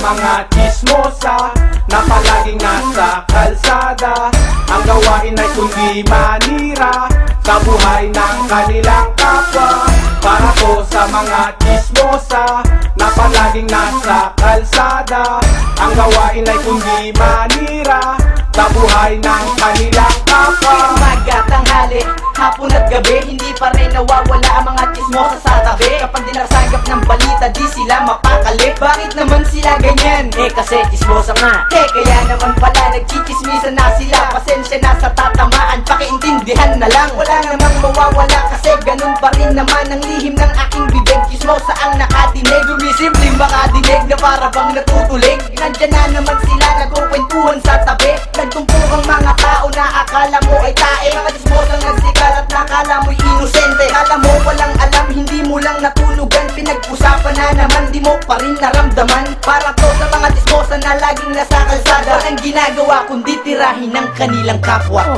mga chismosa na palaging nasa kalsada. Ang gawain ay kundi manira sa buhay ng kanilang kapwa. Para to sa mga chismosa na palaging nasa kalsada. Ang gawain ay kundi manira sa buhay ng kanilang kapwa. Umaga, tanghali, hapon at gabi, hindi pa rin nawawala ang mga chismosa sa tabi. Kapag dinasagap ng balita, di sila mapakali. Bakit naman sila ganyan? Kasi chismosa nga. Kaya naman pala nagchichismisan na sila. Pasensya na sa tatamaan, pakiintindihan na lang. Wala namang mawawala kasi ganun pa rin naman ang lihim ng aking bibig. Chismosa ang nakadinig, dumisimpleng makadinig na para bang natutulig. Nandyan na naman sila nagkukwentuhan sa tabi. Nagtumpukang mga tao na akala mo ay tae. Mga chismosang nagsikalat na akala mo'y inosente. Akala mo walang alam, hindi mo lang natulugan. Pinag-usapan na naman, di mo pa rin naramdaman. Para to sa mga chismosa na laging nasa kalsada. Walang ginagawa kundi tirahin ng kanilang kapwa.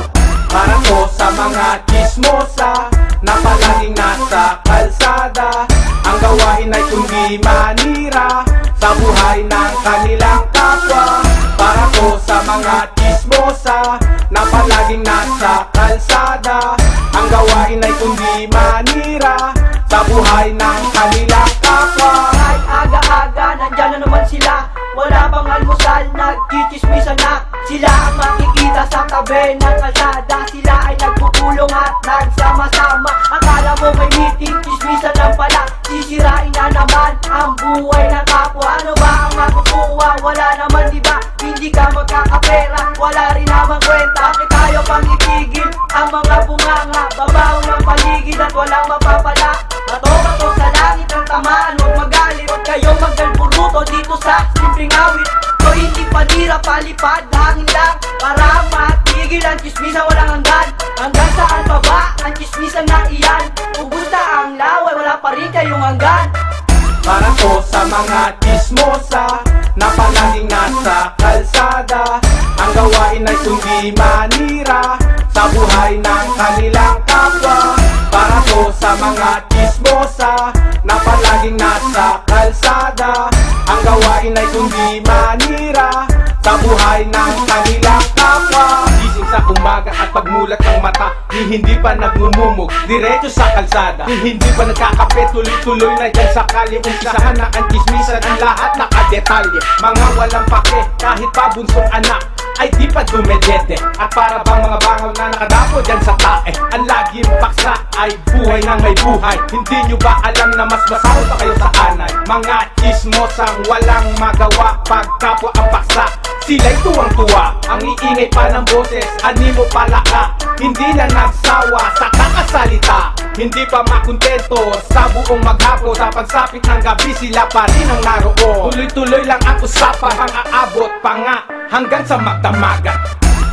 Para to sa mga chismosa na palaging nasa kalsada. Ang gawain ay kundi manira sa buhay ng kanilang kapwa. Para to sa mga chismosa na palaging nasa kalsada. Ang gawain ay kundi manira sa buhay ng kanilang kapwa. Kahit aga-aga, nandyan na naman sila. Wala pang almusal, nagchichismisan na. Sila ang makikita sa tabi ng kalsada. Sila ay nagpupulong at nagsama-sama. Akala mo may meeting, chismisan lang pala. Sisirain na naman ang buhay ng kapwa. Ano ba ang makukuha? Wala naman, diba? Hindi ka magkakapera, wala rin naman kwenta. Bakit tayo pang itigil ang mga bunganga? Babaw ng paligid at walang mapapala. Bato-bato sa langit ang tamaan, huwag magalit. Huwag kayong magdalburuto dito sa simpleng awit. So hindi panira, palipad, hangin lang para matigil ang chismisan walang hanggan. Hanggang saan pa ba ang chismisan na iyan? Ubus na ang laway, wala pa rin kayong hanggan. Para to sa mga chismosa na palaging nasa kalsada. Ang gawain ay kundi manira sa buhay ng kanilang kapwa. Para to sa mga chismosa na palaging nasa kalsada. Ang gawain ay kundi manira sa buhay ng kanilang kapwa. Gising sa umaga at pagmulat ng mata, hindi pa nagmumumog, diretso sa kalsada. Hindi pa nagkakape, tuloy-tuloy na dyan sa kalye. Umpisahan na ang chismisan, ang lahat nakadetalye. Mga walang pake, kahit pa bunsong anak ay di pa dumedede. At para bang mga bangaw na nakadapo dyan sa tae. Ang laging paksa ay buhay ng may buhay. Hindi nyo ba alam na mas masaw pa kayo sa anay? Mga chismosang walang magawa pag kapwa ang paksa. Sila'y tuwang-tuwa, ang iingay pa ng boses, animo palaka. Hindi na nagsawa sa kakasalita. Hindi pa makontento sa buong maghapon. Sa pagsapit ng gabi sila pa rin ang naroon. Tuloy-tuloy lang ang usapan, ang aabot pa nga hanggang sa magdamagan.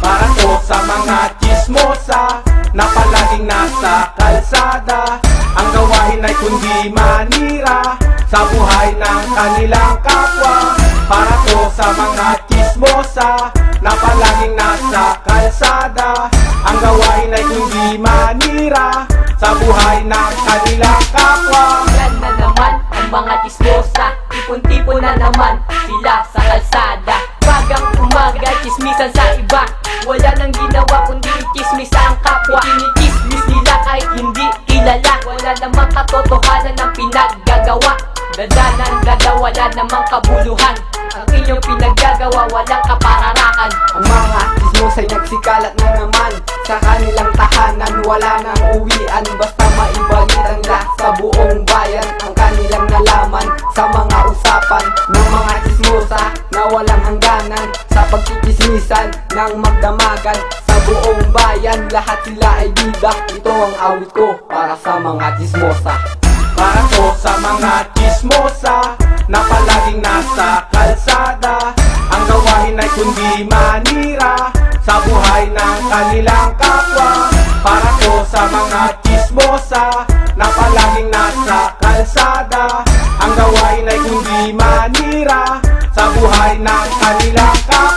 Para to sa mga chismosa na palaging nasa kalsada. Ang gawain ay kundi manira sa buhay ng kanilang kapwa. Para to sa mga chismosa na palaging nasa kalsada. Ang gawain ay kundi manira sa buhay ng kanilang kapwa. Yan na naman ang mga chismosa, tipon-tipon na naman sila sa kalsada. Bagang umaga, chismisan sa iba. Wala nang ginawa kundi chismis ang kapwa. Ikinichismis nila kahit hindi kilala. Wala namang katotohanan ng pinaggagawa. Dadanan, wala namang kabuluhan. Ang inyong pinaggagawa, walang kapararakan. Ang mga chismosa'y nagsikalat na naman sa kanilang tahanan. Wala nang uwian, basta maibalitan nila sa buong bayan ang kanilang nalaman sa mga usapan ng mga chismosa na walang hangganan. Sa pagkikismisan ng magdamagan sa buong bayan, lahat sila ay bida. Ito ang awit ko para sa mga chismosa. Para to sa mga chismosa na palaging nasa kalsada. Ang gawain ay kundi manira sa buhay ng kanilang kapwa. Para to sa mga chismosa na palaging nasa kalsada. Ang gawain ay kundi manira sa buhay ng kanilang kapwa.